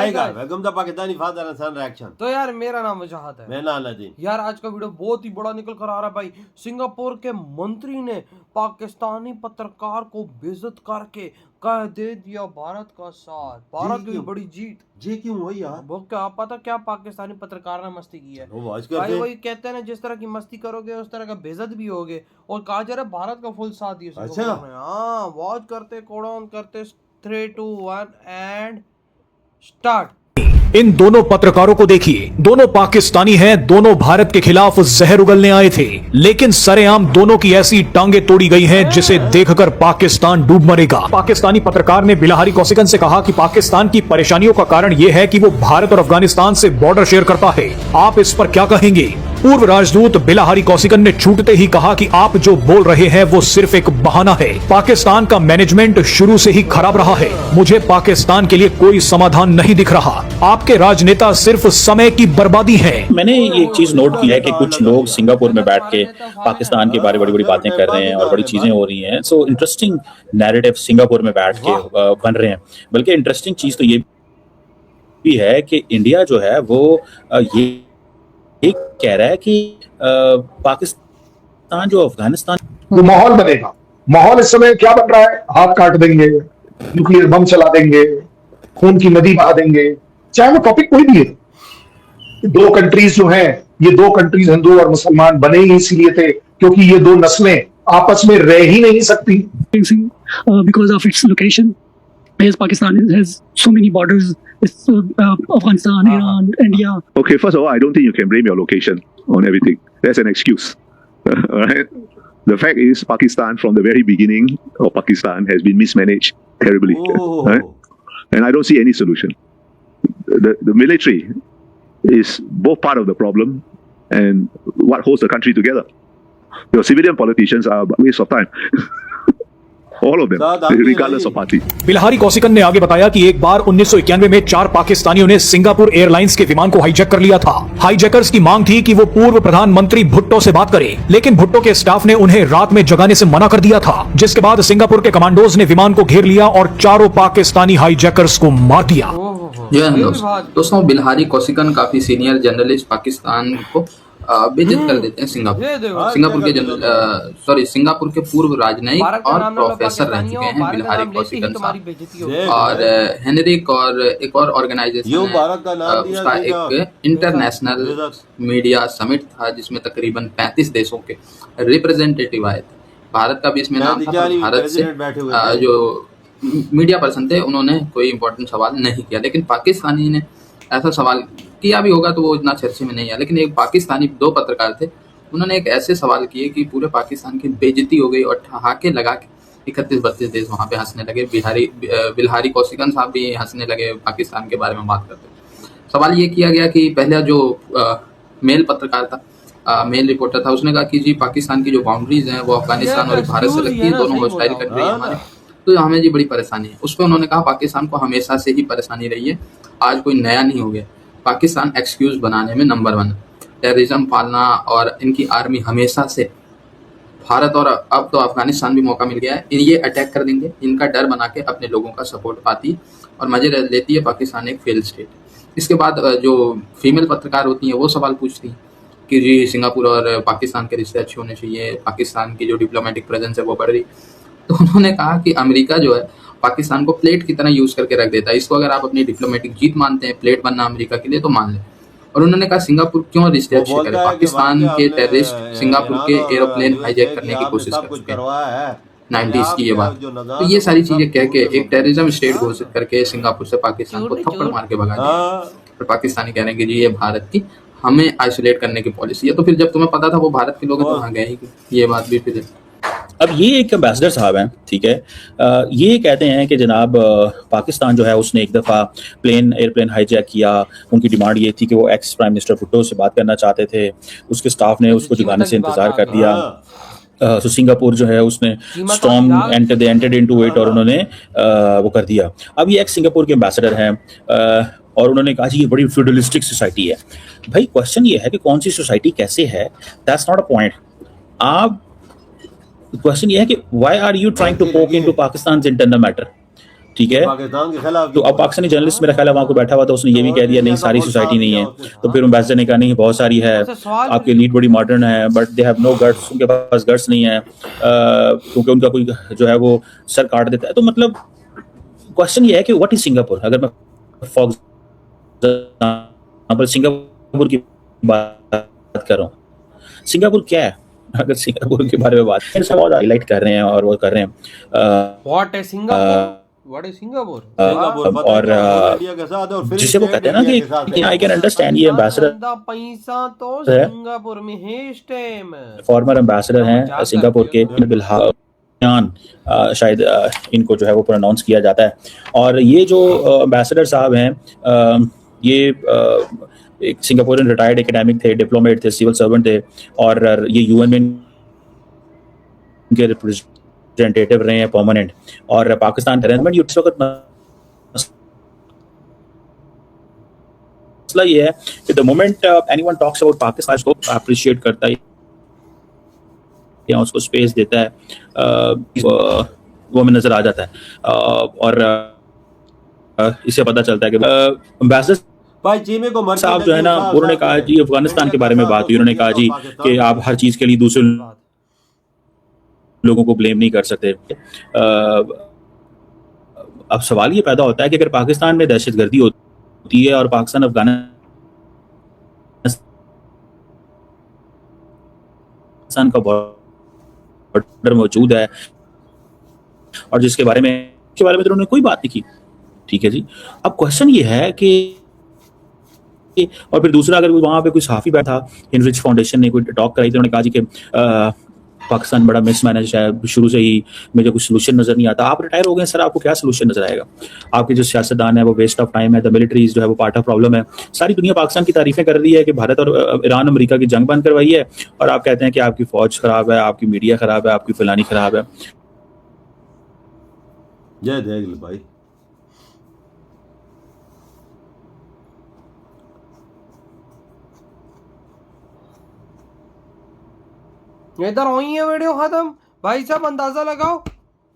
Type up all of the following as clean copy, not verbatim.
आएगा welcome the Pakistani father Hasan reaction. तो यार मेरा नाम वजाहत है। मैं नालादीन। यार आज का वीडियो बहुत ही बड़ा निकल कर आ रहा है भाई। सिंगापुर के मंत्री ने पाकिस्तानी पत्रकार को बेइज्जत करके कह दे दिया भारत का साथ। भारत की बड़ी जीत। जी क्यों हुई यार? वो क्या पता क्या पाकिस्तानी पत्रकार ने मस्ती की है भाई। वही कहते हैं ना, जिस तरह की मस्ती करोगे उस तरह का बेइज्जत भी होगे। और कहा जा रहा है भारत का फुल साथ दिया। अच्छा हाँ, वॉच करते कोडाउन करते 3, 2, 1 एंड स्टार्ट। इन दोनों पत्रकारों को देखिए, दोनों पाकिस्तानी हैं, दोनों भारत के खिलाफ जहर उगलने आए थे, लेकिन सरेआम दोनों की ऐसी टांगे तोड़ी गई हैं जिसे देखकर पाकिस्तान डूब मरेगा। पाकिस्तानी पत्रकार ने बिलाहरी कौशिकन से कहा कि पाकिस्तान की परेशानियों का कारण यह है कि वो भारत और अफगानिस्तान से बॉर्डर शेयर करता है। आप इस पर क्या कहेंगे? पूर्व राजदूत बिलाहरी कौशिकन ने छूटते ही कहा कि आप जो बोल रहे हैं वो सिर्फ एक बहाना है। पाकिस्तान का मैनेजमेंट शुरू से ही खराब रहा है। मुझे पाकिस्तान के लिए कोई समाधान नहीं दिख रहा। आपके राजनेता सिर्फ समय की बर्बादी है। मैंने ये चीज नोट की है कि कुछ लोग सिंगापुर में बैठ के पाकिस्तान के बारे में बड़ी बड़ी बातें कर रहे हैं और बड़ी चीजें हो रही हैं। सो इंटरेस्टिंग नैरेटिव सिंगापुर में बैठ के बन रहे हैं। बल्कि इंटरेस्टिंग चीज तो ये भी है कि इंडिया जो है वो ये कह रहा है कि पाकिस्तान जो अफगानिस्तान वो माहौल बनेगा। माहौल इस समय क्या बन रहा है? हाथ काट देंगे, न्यूक्लियर बम चला देंगे, खून की नदी बहा देंगे, चाहे वो टॉपिक कोई भी है। दो कंट्रीज जो हैं, ये दो कंट्रीज हिंदू और मुसलमान बने ही इसीलिए थे क्योंकि ये दो नस्लें आपस में रह ही नहीं सकती। Because of its location, as Pakistan has so many borders, it's Afghanistan, Iran, India. Okay, first of all, I don't think you can blame your location on everything. That's an excuse. All right? The fact is, Pakistan from the very beginning of Pakistan has been mismanaged terribly. Right? And I don't see any solution. The military is both part of the problem and what holds the country together. Your civilian politicians are a waste of time. All of them, regardless of party. बिलाहरी कौशिकन ने आगे बताया कि एक बार 1991 में 4 पाकिस्तानियों ने Singapore airlines के विमान को हाईजैक कर लिया था। हाईजैकर्स की मांग थी कि वो पूर्व प्रधानमंत्री भुट्टो से बात करें, लेकिन भुट्टो के स्टाफ ने उन्हें रात में जगाने से मना कर दिया था, जिसके बाद सिंगापुर के कमांडोज ने विमान को घेर लिया और चारों पाकिस्तानी हाईजैकर्स को मार दिया। दोस्तों, बिलाहरी कौशिकन काफी सीनियर जर्नलिस्ट पाकिस्तान को बेइज्जत कर देते हैं। सिंगापुर के पूर्व राजनयिक और प्रोफेसर रह चुके हैं बिलाहरी कौशिकन साहब। और हेनरिक और एक और ऑर्गेनाइजेशन उसका एक इंटरनेशनल मीडिया समिट था जिसमें तकरीबन 35 देशों के रिप्रेजेंटेटिव आए थे। भारत का भी इसमें नाम था। भारत से जो मीडिया पर्सन थे उन्होंने कोई इंपॉर्टेंट सवाल नहीं किया, लेकिन पाकिस्तानी ने ऐसा सवाल किया भी होगा तो वो इतना चर्चे में नहीं है। लेकिन एक पाकिस्तानी 2 पत्रकार थे, उन्होंने एक ऐसे सवाल किए कि पूरे पाकिस्तान की बेइज्जती हो गई और ठहाके लगा के 31-32 देश वहाँ पे हंसने लगे। बिलाहरी कौशिकन साहब भी हंसने लगे पाकिस्तान के बारे में बात करते। सवाल ये किया गया कि पहला जो मेल पत्रकार था, मेल रिपोर्टर था, उसने कहा कि जी पाकिस्तान की जो बाउंड्रीज हैं वो अफगानिस्तान और भारत से लगती है, दोनों हॉस्टाइल कंट्री है हमारे, तो हमें जी बड़ी परेशानी है। उस पर उन्होंने कहा पाकिस्तान को हमेशा से ही परेशानी रही है, आज कोई नया नहीं हो गया। पाकिस्तान एक्सक्यूज बनाने में नंबर 1, टेररिज्म पालना और इनकी आर्मी हमेशा से भारत और अब तो अफगानिस्तान भी मौका मिल गया है, ये अटैक कर देंगे, इनका डर बना के अपने लोगों का सपोर्ट पाती और मजे लेती है पाकिस्तान एक फेल स्टेट। इसके बाद जो फीमेल पत्रकार होती हैं वो सवाल पूछती हैं कि जी सिंगापुर और पाकिस्तान के रिश्ते अच्छे होने चाहिए, पाकिस्तान की जो डिप्लोमेटिक प्रेजेंस है वो बढ़ रही। तो उन्होंने कहा कि अमेरिका जो है पाकिस्तान को प्लेट की तरह यूज करके रख देता है, इसको अगर आप अपनी डिप्लोमेटिक जीत मानते हैं, प्लेट बनना अमेरिका के लिए, तो मान लें। और उन्होंने कहा सिंगापुर क्यों रिश्ते अच्छे करे, पाकिस्तान के टेररिस्ट सिंगापुर के एरोप्लेन हाईजैक करने की कोशिश कर चुके हैं 90s की ये बात। तो ये सारी चीजें कह के एक टेररिज्म स्टेट घोषित करके सिंगापुर से पाकिस्तान को थप्पड़ मार के भगा दिया। और पाकिस्तानी कह रहे हैं कि जी ये भारत की हमें आइसोलेट करने की पॉलिसी है। तो फिर जब तुम्हें पता था वो भारत के लोग तो वहाँ गए ही, ये बात भी फिर। अब ये एक एम्बेसडर साहब हैं, ठीक है, ये कहते हैं कि जनाब पाकिस्तान जो है उसने एक दफ़ा एयरप्लेन हाईजैक किया। उनकी डिमांड ये थी कि वो एक्स प्राइम मिनिस्टर भुट्टो से बात करना चाहते थे, उसके स्टाफ ने उसको जगाने से इंतजार कर दिया। तो सिंगापुर जो है उसने स्ट्रॉन्ग एंटर्ड इनटू इट और उन्होंने वो कर दिया। अब ये एक्स सिंगापुर के एम्बेसडर हैं और उन्होंने कहा जी ये बड़ी फ्यूडलिस्टिक सोसाइटी है। भाई क्वेश्चन ये है कि कौन सी सोसाइटी कैसे है, दैट्स नॉट अ पॉइंट। आप क्वेश्चन ये है कि why are you trying to poke into Pakistan internal matter, ठीक है। पाकिस्तान के खिलाफ तो अब पाकिस्तानी जर्नलिस्ट मेरा ख्याल है वहां को बैठा हुआ था, उसने ये भी कह दिया नहीं सारी सोसाइटी नहीं है। तो फिर एम्बेसडर ने कहा नहीं बहुत सारी है, आपकी लीड बड़ी मॉडर्न है, but they have no guts, उनके पास गट्स नहीं है क्योंकि उनका कोई जो है वो सर काट देता है। तो मतलब क्वेश्चन ये है कि व्हाट इज सिंगापुर। अगर मैं फॉर एग्जांपल सिंगापुर की बात कर रहा हूँ, सिंगापुर क्या है? अगर सिंगापुर के बारे में बात बहुत हाईलाइट कर रहे हैं और वो कर रहे हैं व्हाट है सिंगापुर, व्हाट इज सिंगापुर। और जिसे वो कहते हैं ना कि आई कैन अंडरस्टैंड ये एम्बेसडर पैसा तो सिंगापुर में है इस टाइम, फॉर्मर एम्बेसडर हैं सिंगापुर के बिलहान, शायद इनको जो है वो प्रोनाउंस किया जाता है। और ये जो एम्बेसडर साहब हैं ये एक सिंगापुरियन रिटायर्ड एकेडमिक थे, डिप्लोमेट थे, सिविल सर्वेंट थे और ये यूएन में के रिप्रेजेंटेटिव रहे हैं परमानेंट। और पाकिस्तान अरेंजमेंट इस वक्त मसला ये है कि the moment anyone talks about Pakistan को अप्रिशिएट करता है या उसको स्पेस देता है वो हमें नजर आ जाता है। और इससे पता चलता है कि एम्बेसडर साहब जो है ना उन्होंने कहा जी अफगानिस्तान के बारे में बात हुई, उन्होंने कहा जी कि आप हर चीज के लिए दूसरे लोगों को ब्लेम नहीं कर सकते। अब सवाल ये पैदा होता है कि अगर पाकिस्तान में दहशतगर्दी होती है और पाकिस्तान अफगानिस्तान का बॉर्डर मौजूद है और जिसके बारे में तो उन्होंने कोई बात नहीं की, ठीक है जी। अब क्वेश्चन ये है कि और फिर दूसरा अगर वहां पे कोई सहाफी बैठा, इनरिच फाउंडेशन ने कोई टॉक कराई थी, उन्होंने कहा जी कि पाकिस्तान बड़ा मिसमैनेज है, शुरू से ही मुझे कुछ सोल्यूशन नजर नहीं आता। आप रिटायर हो गए सर, आपको क्या सोल्यूशन नजर आएगा? आपके जो सियासतदान है वो वेस्ट ऑफ टाइम है, द मिलिट्री जो है वो पार्ट ऑफ प्रॉब्लम है। सारी दुनिया पाकिस्तान की तारीफें कर रही है कि भारत और ईरान अमेरिका की जंग बंद करवाई है और आप कहते हैं कि आपकी फौज खराब है, आपकी मीडिया खराब है, आपकी फलानी खराब है। जय देख लो भाई, इधर हुई है वीडियो खत्म। भाई साहब अंदाजा लगाओ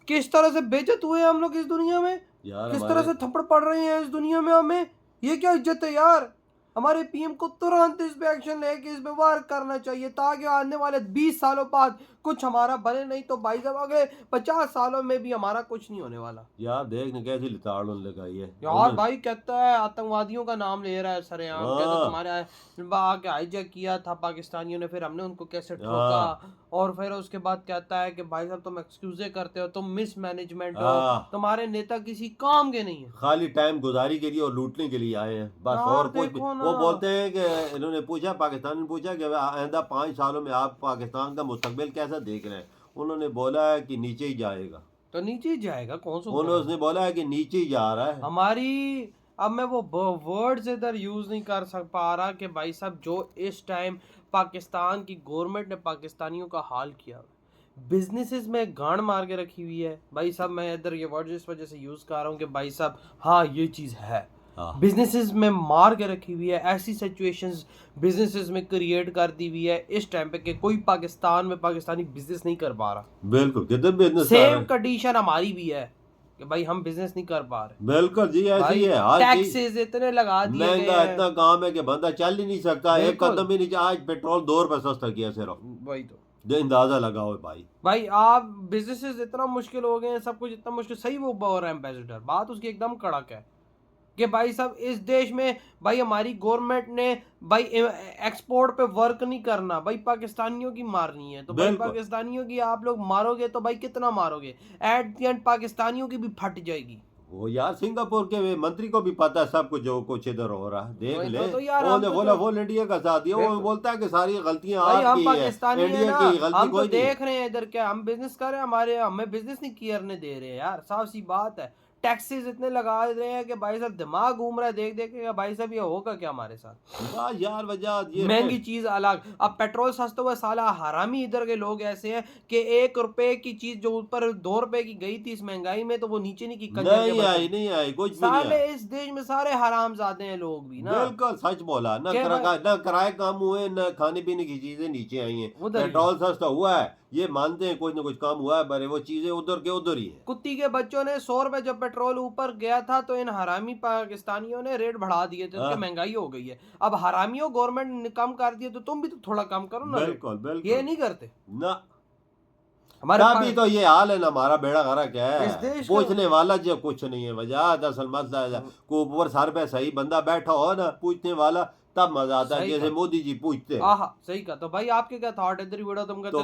किस तरह से बेइज्जत हुए हम लोग इस दुनिया में, किस तरह से थप्पड़ पड़ रहे हैं इस दुनिया में हमें। ये क्या इज्जत है यार। हमारे पीएम को तुरंत इस पे एक्शन लेके इस पे वार करना चाहिए ताकि आने वाले 20 सालों बाद कुछ हमारा बने, नहीं तो भाई साहब अगले 50 सालों में भी हमारा कुछ नहीं होने वाला। यार देखने कैसी लिताड़ लगाई है यार। भाई कहता है आतंकवादियों का नाम ले रहा है सरेआम, कहता तुम्हारे आके हाईजैक किया था पाकिस्तानियों ने, फिर हमने उनको कैसे ठोका। और फिर उसके बाद कहता है कि भाई साहब तुम एक्सक्यूजे करते हो, तुम मिसमैनेजमेंट हो, तुम्हारे नेता किसी काम के नहीं है, खाली टाइम गुजारी के लिए और लूटने के लिए आए हैं बस। और कुछ वो बोलते हैं कि इन्होंने पूछा, पाकिस्तान ने पूछा कि आइंदा 5 सालों में आप पाकिस्तान का मुस्तकबिल कैसा देख रहे हैं। उन्होंने बोला है कि नीचे ही जाएगा। तो नीचे ही जाएगा कौन सा? उन्होंने बोला है कि नीचे ही जा रहा है। हमारी अब मैं वो वर्ड्स इधर यूज नहीं कर पा रहा कि भाई साहब जो इस टाइम पाकिस्तान की गवर्नमेंट ने पाकिस्तानियों का हाल किया, बिजनेसेस में गांड मार के रखी हुई है। भाई साहब मैं इधर ये वर्ड इस वजह से यूज कर रहा हूँ कि भाई साहब हाँ ये चीज़ है, बिजनेसेस में मार के रखी हुई है। ऐसी सिचुएशंस बिजनेसेस में क्रिएट कर दी हुई है इस टाइम पे कि कोई पाकिस्तान में पाकिस्तानी बिजनेस नहीं कर पा रहा। बिल्कुल कितने बिजनेस सेम कंडीशन हमारी भी है कि भाई हम बिजनेस नहीं कर पा रहे। बिल्कुल जी ऐसी है। टैक्सेस इतने लगा दिए, महंगा इतना काम है कि बंदा चल ही नहीं सकता, एक कदम भी नहीं। आज पेट्रोल 2 रुपए सस्ता किया सिर्फ, वही तो अंदाजा लगाओ भाई आप बिजनेसेस इतना मुश्किल हो गए हैं, सब कुछ इतना मुश्किल। सही वो बोल रहा है एम्बेसडर, बात उसकी एकदम कड़क है कि भाई साहब इस देश में भाई हमारी गवर्नमेंट ने भाई एक्सपोर्ट पे वर्क नहीं करना, भाई पाकिस्तानियों की मारनी है। तो भाई पाकिस्तानियों की आप लोग मारोगे तो भाई कितना मारोगे, एट द एंड पाकिस्तानियों की भी फट जाएगी। वो यार सिंगापुर के मंत्री को भी पता है सब कुछ जो कुछ इधर हो रहा है, देख ले। तो यार वो इंडिया का साथ दिया, वो बोलता है कि सारी गलतियां आपकी है, इंडिया की गलती हम तो देख रहे हैं इधर क्या हम बिजनेस कर रहे हैं, हमें बिजनेस नहीं करने दे रहे हैं यार, साफ सी बात है। टैक्सेस इतने लगा रहे हैं कि भाई साहब दिमाग घूम रहा है देख देख के भाई साहब ये होगा क्या हमारे साथ यार। वजह ये महंगी चीज अलग, अब पेट्रोल सस्ता हुआ, साला हरामी इधर के लोग ऐसे हैं कि 1 रुपए की चीज जो ऊपर 2 रुपए की गई थी इस महंगाई में तो वो नीचे नहीं की, नहीं आई कुछ साले इस देश में सारे हरामजादे हैं लोग भी ना। बिल्कुल सच बोला, न किराए कम हुए, न खाने पीने की चीजें नीचे आई हैं, पेट्रोल सस्ता हुआ है, ये मानते हैं कुछ ना कुछ काम हुआ है, पर वो चीजें उधर के उधर ही है। कुत्ती के बच्चों ने 100 रुपए जब पेट्रोल ऊपर गया था तो इन हरामी पाकिस्तानियों ने रेट बढ़ा दिए थे, उसके महंगाई हो गई है। अब हरामियों गवर्नमेंट ने कम कर दिए तो तुम भी तो थोड़ा कम करो ना। बिल्कुल बिल्कुल, ये नहीं करते ना हमारे भी तो ये हाल है ना, हमारा बेड़ा गरा क्या इस है, देश पूछने वाला जो कुछ नहीं है। वजह दरअसल मसला है को ऊपर सर पे सही बंदा बैठा हो ना पूछने वाला, तब मजा आता है, जैसे मोदी जी पूछते हैं। सही कहा। तो भाई आपके क्या थॉट है इधर वीडियो तुम करते तो